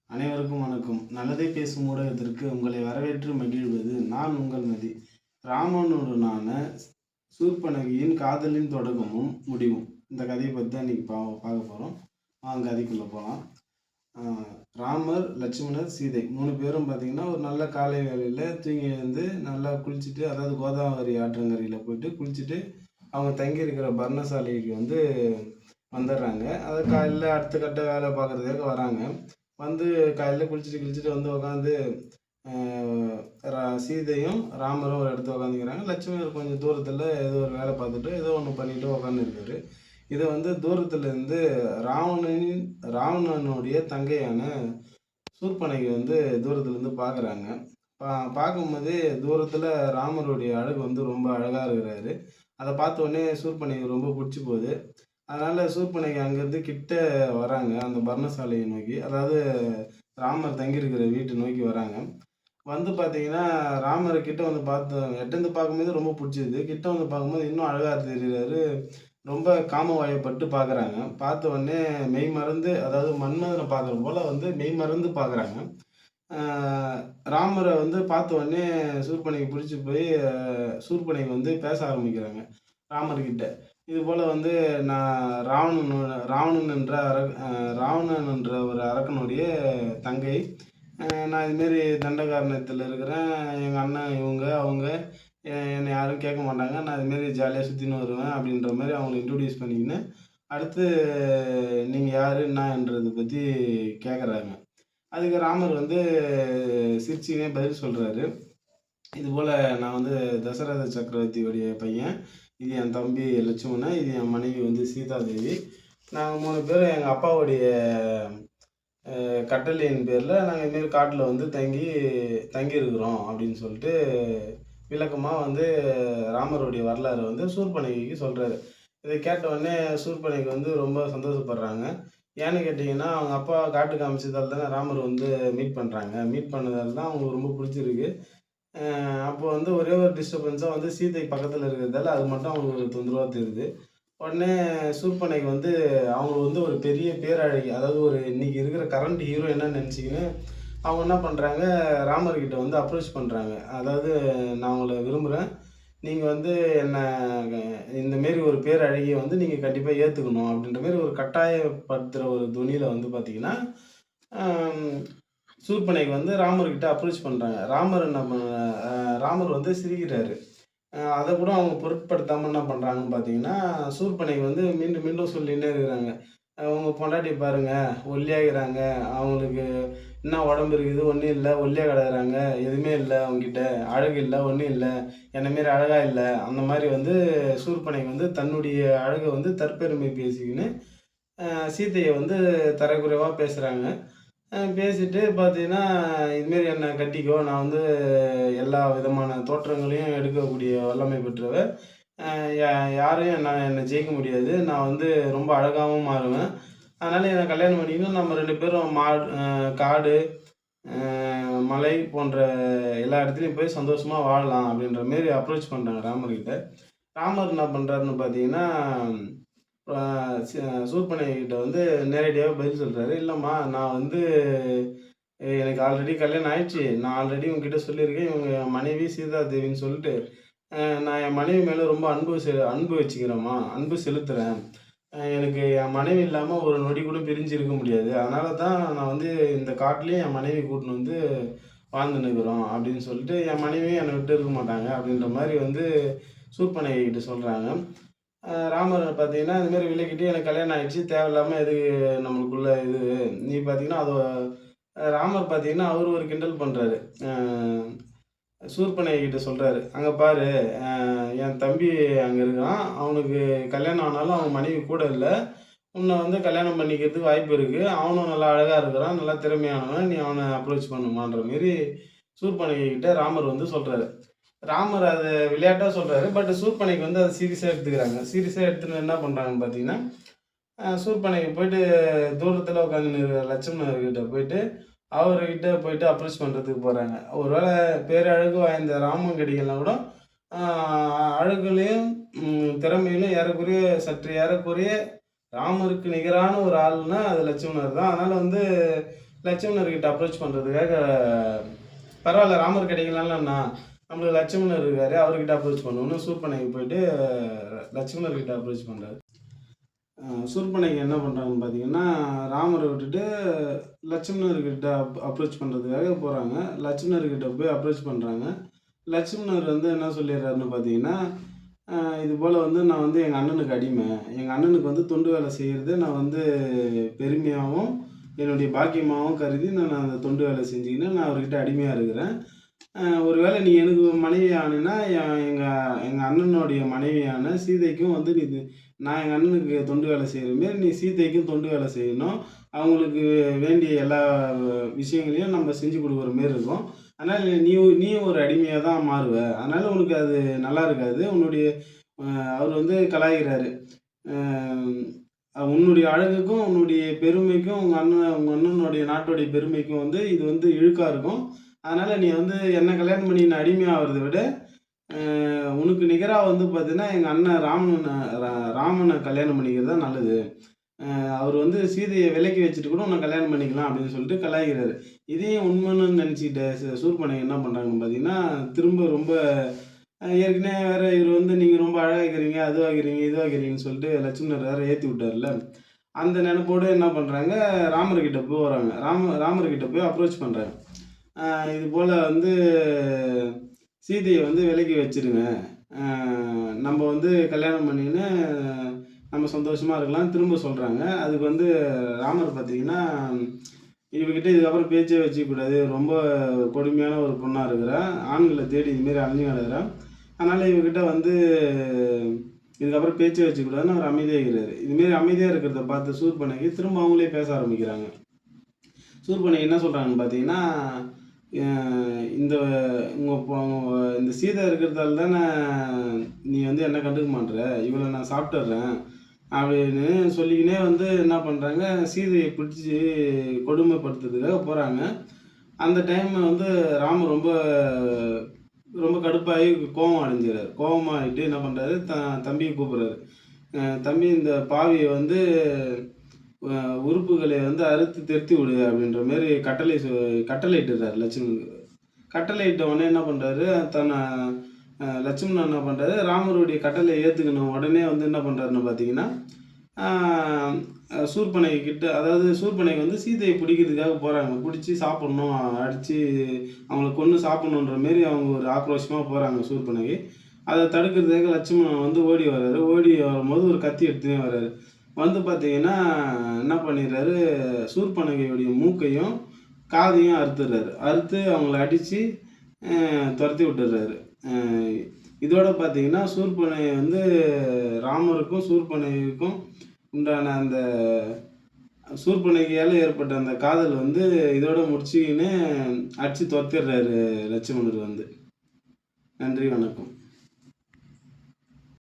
அனைவருக்கும் வணக்கம். நல்லதே பேசும் ஊடகத்திற்கு உங்களை வரவேற்று மகிழ்வது நான் உங்கள் மதி. ராமனுடனான சூர்பனகியின் காதலின் தொடக்கமும் முடிவும். இந்த கதையை பற்றி தான் இன்னைக்கு பார்க்க போகிறோம். வாங்க கதைக்குள்ளே போகலாம். ராமர், லட்சுமணர், சீதை 3 பேரும் பார்த்தீங்கன்னா ஒரு நல்ல காலை வேளையில் தூங்கி எழுந்து நல்லா குளிச்சுட்டு, அதாவது கோதாவரி ஆற்றங்கரையில் போயிட்டு குளிச்சுட்டு அவங்க தங்கியிருக்கிற பர்ணசாலைக்கு வந்துடுறாங்க. அது காலையில் அடுத்த கட்ட வேலை பார்க்குறதுக்காக வராங்க. வந்து காலையில் குளிச்சுட்டு வந்து உட்காந்து சீதையும் ராமரும் ஒரு இடத்துல உட்காந்துக்கிறாங்க. லட்சுமணர் கொஞ்சம் தூரத்தில் ஏதோ ஒரு வேலை பார்த்துட்டு ஏதோ ஒன்று பண்ணிட்டு உட்காந்துருக்காரு. இதை தூரத்துலேருந்து ராவணனுடைய தங்கையான சூர்பனகை தூரத்துலேருந்து பார்க்குறாங்க. பார்க்கும்போதே தூரத்தில் ராமருடைய அழகு ரொம்ப அழகாக இருக்கிறாரு. அதை பார்த்த உடனே சூர்பனகை ரொம்ப பிடிச்சி போகுது. அதனால் சூர்பனகை அங்கேருந்து கிட்ட வராங்க அந்த பர்ணசாலையை நோக்கி, அதாவது ராமர் தங்கியிருக்கிற வீட்டை நோக்கி வராங்க. பார்த்தீங்கன்னா ராமரை கிட்ட எட்டேருந்து பார்க்கும்போது ரொம்ப பிடிச்சிது. கிட்ட பார்க்கும்போது இன்னும் அழகாக தெரிகிறாரு. ரொம்ப காமவாயப்பட்டு பார்க்குறாங்க. பார்த்த உடனே மெய் மறந்து, அதாவது மன்மதனை பார்க்குற போல் மெய் மறந்து பார்க்குறாங்க. ராமரை பார்த்த உடனே சூர்பனகை பிடிச்சி போய் சூர்பனகை பேச ஆரம்பிக்கிறாங்க ராமர்கிட்ட. இது போல் நான் ராவணன் என்ற ஒரு அரக்கனுடைய தங்கை. நான் இதுமாரி தண்டகாரண்யத்தில் இருக்கிறேன். எங்கள் அண்ணன் அவங்க என்னை யாரும் கேட்க மாட்டாங்க. நான் இதுமாரி ஜாலியாக சுற்றின்னு வருவேன் அப்படின்ற மாதிரி அவங்களை இன்ட்ரடியூஸ் பண்ணிக்கின்னு, அடுத்து நீங்கள் யார் என்னன்றதை பற்றி கேட்குறாங்க. அதுக்கு ராமர் சிரிச்சினே பதில் சொல்கிறாரு. இதுபோல் நான் தசரத சக்கரவர்த்தியுடைய பையன். இது என் தம்பி லட்சுமணன். இது என் மனைவி சீதாதேவி. நாங்கள் 3 பேரும் எங்கள் அப்பாவுடைய கட்டளையின் பேரில் நாங்கள் இதுமாரி காட்டில் தங்கியிருக்கிறோம் அப்படின்னு சொல்லிட்டு விளக்கமாக ராமருடைய வரலாறு சூர்பனகைக்கு சொல்கிறாரு. இதை கேட்ட உடனே சூர்பனகை ரொம்ப சந்தோஷப்படுறாங்க. ஏன்னு கேட்டிங்கன்னா, அவங்க அப்பா காட்டு காமிச்சதால் தானே ராமர் மீட் பண்ணுறாங்க. மீட் பண்ணதால் தான் அவங்களுக்கு ரொம்ப பிடிச்சிருக்கு. அப்போ ஒரே ஒரு டிஸ்டர்பன்ஸாக சீதை பக்கத்தில் இருக்கிறதால அது மட்டும் அவங்களுக்கு ஒரு தொந்தரவாக தெரியுது. உடனே சூர்பனகை அவங்க ஒரு பெரிய பேரழகி, அதாவது ஒரு இன்னைக்கு இருக்கிற கரண்ட் ஹீரோ என்ன நினச்சிக்கின்னு அவங்க என்ன பண்ணுறாங்க, ராமர்கிட்ட அப்ரோச் பண்ணுறாங்க. அதாவது நான் உங்களை விரும்புகிறேன், நீங்கள் என்னை இந்தமாரி ஒரு பேரழகியை நீங்கள் கண்டிப்பாக ஏற்றுக்கணும் அப்படின்ற மாரி ஒரு கட்டாயப்படுத்துகிற ஒரு துணியில் பார்த்தீங்கன்னா சூர்பனகை ராமர்கிட்ட அப்ரோச் பண்ணுறாங்க. ராமர் சிரிக்கிறாரு. அதை கூட அவங்க பொருட்படுத்தாமல் என்ன பண்ணுறாங்கன்னு பார்த்தீங்கன்னா, சூர்பனகை மீண்டும் மீண்டும் சொல்லிகிட்டே இருக்கிறாங்க. உங்கள் பொண்டாட்டி பாருங்கள், ஒல்லியாகிறாங்க, அவங்களுக்கு என்ன உடம்பு இருக்குது, ஒன்றும் இல்லை, ஒல்லியாக கிடக்குறாங்க, எதுவுமே இல்லை அவங்ககிட்ட, அழகு இல்லை, ஒன்றும் இல்லை, என்னமாரி அழகாக இல்லை. அந்த மாதிரி சூர்பனகை தன்னுடைய அழகை தற்பெருமை பேசிக்கின்னு சீதையை தரக்குறைவாக பேசுகிறாங்க. பேசிட்டு பார்த்தீங்கன்னா, இதுமாரி என்னை கட்டிக்கோ, நான் எல்லா விதமான தோற்றங்களையும் எடுக்கக்கூடிய வல்லமை பெற்றவ, யாரையும் என்னை ஜெயிக்க முடியாது, நான் ரொம்ப அழகாகவும் மாறுவேன், அதனால் என்னை கல்யாணம் பண்ணிக்கணும், நம்ம 2 பேரும் காடு மலை போன்ற எல்லா இடத்துலையும் போய் சந்தோஷமாக வாழலாம் அப்படின்ற மாரி அப்ரோச் பண்ணுறாங்க ராமர்கிட்ட. ராமர் என்ன பண்ணுறாருன்னு பார்த்தீங்கன்னா, சூர்பனகிட்ட நேரடியாக பதில் சொல்கிறாரு. இல்லைம்மா, நான் எனக்கு ஆல்ரெடி கல்யாணம் ஆயிடுச்சு, நான் ஆல்ரெடி உங்ககிட்ட சொல்லியிருக்கேன், இவங்க என் மனைவி சீதாதேவின்னு சொல்லிட்டு, நான் என் மனைவி மேலே ரொம்ப அன்பு வச்சுக்கிறேம்மா, அன்பு செலுத்துகிறேன். எனக்கு என் மனைவி இல்லாமல் ஒரு நொடி கூட பிரிஞ்சு இருக்க முடியாது, அதனால தான் நான் இந்த காட்டிலையும் என் மனைவி கூட்டின்னு வாழ்ந்துன்னுக்குறோம் அப்படின்னு சொல்லிட்டு, என் மனைவியும் என்னை விட்டு இருக்க மாட்டாங்க அப்படின்ற மாதிரி சூர்பனகை கிட்ட சொல்கிறாங்க. ராமர் பார்த்தீங்கன்னா, இதுமாரி விலக்கிட்டு எனக்கு கல்யாணம் ஆகிடுச்சு, தேவையில்லாமல் எதுக்கு நம்மளுக்குள்ள இது, நீ பார்த்தீங்கன்னா அது ராமர் பார்த்தீங்கன்னா அவர் ஒரு கிண்டல் பண்ணுறாரு. சூர்பனகை கிட்ட சொல்கிறாரு, அங்கே பாரு, என் தம்பி அங்கே இருக்கான், அவனுக்கு கல்யாணம் ஆனாலும் அவன் மனைவி கூட இல்லை, உன்னை கல்யாணம் பண்ணிக்கிறதுக்கு வாய்ப்பு இருக்குது, அவனும் நல்லா அழகாக இருக்கிறான், நல்லா திறமையானவன், நீ அவனை அப்ரோச் பண்ணுமான்ற மாரி சூர்பனகை கிட்ட ராமர் சொல்கிறாரு. ராமர் அதை விளையாட்டாக சொல்கிறாரு. பட் சூர்பனகை அதை சீரியஸாக எடுத்துக்கிறாங்க. சீரியஸாக எடுத்துன்னு என்ன பண்ணுறாங்கன்னு பார்த்தீங்கன்னா, சூர்பனகை போயிட்டு தூரத்தில் உட்காந்து லட்சுமணர்கிட்ட போயிட்டு அவர்கிட்ட போயிட்டு அப்ரோச் பண்ணுறதுக்கு போகிறாங்க. ஒருவேளை பேரழகு வாய்ந்த ராமன் கிடைக்கலாம் கூட, அழகுலையும் திறமையிலும் ஏறக்குறைய ராமருக்கு நிகரான ஒரு ஆள்னா அது லட்சுமணர் தான். அதனால் லட்சுமணர்கிட்ட அப்ரோச் பண்ணுறதுக்காக பரவாயில்ல ராமர் கிடைக்கலன்னா நம்மளுக்கு லட்சுமணர் இருக்காரு அவர்கிட்ட அப்ரோச் பண்ணுவோன்னு சூர்பனகை போயிட்டு லட்சுமணர்கிட்ட அப்ரோச் பண்ணுறாரு. சூர்பனகை என்ன பண்ணுறாங்கன்னு பார்த்தீங்கன்னா ராமரை விட்டுட்டு லட்சுமணர்கிட்ட அப்ரோச் பண்ணுறதுக்காக போகிறாங்க. லட்சுமணர்கிட்ட போய் அப்ரோச் பண்ணுறாங்க. லட்சுமணர் வந்து என்ன சொல்லிடுறாருன்னு பார்த்தீங்கன்னா இது போல் வந்து நான் வந்து எங்கள் அண்ணனுக்கு அடிமை. எங்கள் அண்ணனுக்கு வந்து தொண்டு வேலை செய்கிறது நான் வந்து பெருமையாகவும் என்னுடைய பாக்கியமாகவும் கருதி நான் அந்த தொண்டு வேலை செஞ்சுக்கின்னு நான் அவர்கிட்ட அடிமையாக இருக்கிறேன். ஒரு வேளை நீ எனக்கு மனைவி ஆனேன்னா எங்கள் அண்ணனுடைய மனைவியான சீதைக்கும் வந்து நீ நான் எங்கள் அண்ணனுக்கு தொண்டு வேலை செய்கிற மாரி நீ சீதைக்கும் தொண்டு வேலை செய்யணும். அவங்களுக்கு வேண்டிய எல்லா விஷயங்களையும் நம்ம செஞ்சு கொடுக்குற மாரி இருக்கும். அதனால் நீயும் ஒரு அடிமையாக தான் மாறுவ. அதனால் உனக்கு அது நல்லா இருக்காது. அவர் வந்து கலாய்க்கிறாரு. உன்னுடைய அழகுக்கும் உன்னுடைய பெருமைக்கும் உங்கள் அண்ணனுடைய நாட்டுடைய பெருமைக்கும் வந்து இது வந்து இழுக்காக இருக்கும். அதனால் நீ வந்து என்ன கல்யாணம் பண்ணி நான் அடிமையாகிறத விட உனக்கு நிகராக வந்து பார்த்தீங்கன்னா எங்கள் அண்ணன் ராமனை கல்யாணம் பண்ணிக்கிறது தான் நல்லது. அவர் வந்து சீதையை விலைக்கு வச்சுட்டு கூட உன்னை கல்யாணம் பண்ணிக்கலாம் அப்படின்னு சொல்லிட்டு கலாய்க்கிறாரு. இதையும் உண்மைன்னு நினச்சிக்கிட்ட சூர்பனகை என்ன பண்ணுறாங்கன்னு பார்த்தீங்கன்னா திரும்ப ரொம்ப ஏற்கனவே வேறு இவர் வந்து நீங்கள் ரொம்ப அழகாகிறீங்க அதுவாகிறீங்க இதுவாகிறீங்கன்னு சொல்லிட்டு லட்சுமணர் வேறு ஏற்றி விட்டார்ல. அந்த நினைப்போடு என்ன பண்ணுறாங்க ராமர்கிட்ட போகிறாங்க. ராமர்கிட்ட போய் அப்ரோச் பண்ணுறாங்க. இது போல் வந்து சீதையை வந்து விலைக்கு வச்சுருங்க. நம்ம வந்து கல்யாணம் பண்ணின்னு நம்ம சந்தோஷமாக இருக்கலாம் திரும்ப சொல்கிறாங்க. அதுக்கு வந்து ராமர் பார்த்தீங்கன்னா இவகிட்ட இதுக்கப்புறம் பேச்சே வச்சுக்கூடாது. ரொம்ப கொடுமையான ஒரு பொண்ணாக இருக்கிறா. ஆண்களை தேடி இதுமாரி அலைஞ்சு கிடக்குறா. அதனால் இவகிட்ட வந்து இதுக்கப்புறம் பேச்சே வச்சுக்கூடாதுன்னு அவர் அமைதியாக இருக்கிறாரு. இதுமாரி அமைதியாக இருக்கிறத பார்த்து சூர்பனகை திரும்ப அவங்களே பேச ஆரம்பிக்கிறாங்க. சூர்பனகை என்ன சொல்கிறாங்கன்னு பார்த்தீங்கன்னா இந்த இந்த சீதை இருக்கிறதால தானே நீ வந்து என்ன கண்டுக்க மாட்ற, இவளை நான் சாப்பிட்டுறேன் அப்படின்னு சொல்லிக்கினே வந்து என்ன பண்ணுறாங்க சீதையை பிடிச்சி கொடுமைப்படுத்துறதுக்காக போகிறாங்க. அந்த டைம் வந்து ராமர் ரொம்ப ரொம்ப கடுப்பாகி கோபம் அடைஞ்சிடறாரு. கோபமாகிட்டு என்ன பண்ணுறாரு தம்பியை கூப்பிட்றாரு. தம்பி இந்த பாவியை வந்து உறுப்புகளை வந்து அறுத்து தெருத்தி விடு அப்படின்ற மாரி கட்டளையிட்டுறாரு லட்சுமணனுக்கு. கட்டளையிட்ட உடனே என்ன பண்ணுறாரு லட்சுமணன் என்ன பண்ணுறாரு ராமருடைய கட்டளை ஏற்றுக்கணும் உடனே வந்து என்ன பண்ணுறாருன்னு பார்த்தீங்கன்னா சூர்பனகை கிட்ட அதாவது சூர்பனகை வந்து சீதையை பிடிக்கிறதுக்காக போகிறாங்க. பிடிச்சி சாப்பிட்ணும் அடித்து அவங்கள கொன்று சாப்பிட்ணுன்ற மாரி அவங்க ஒரு ஆக்ரோஷமாக போகிறாங்க சூர்பனகை. அதை தடுக்கிறதுக்காக லட்சுமணன் வந்து ஓடி வர்றாரு. ஓடி வரும்போது ஒரு கத்தி எடுத்துனே வர்றாரு. வந்து பார்த்தீங்கன்னா என்ன பண்ணிடுறாரு சூர்பனகையுடைய மூக்கையும் காதையும் அறுத்துடுறாரு. அறுத்து அவங்கள அடித்து துரத்தி விட்டுடுறாரு. இதோட பார்த்தீங்கன்னா சூர்பனகை வந்து ராமருக்கும் சூர்பனகைக்கும் உண்டான அந்த சூர்பனகையால் ஏற்பட்ட அந்த காதல் வந்து இதோட முடிச்சுக்கின்னு அடித்து துரத்திடுறாரு லட்சுமணர் வந்து. நன்றி, வணக்கம்.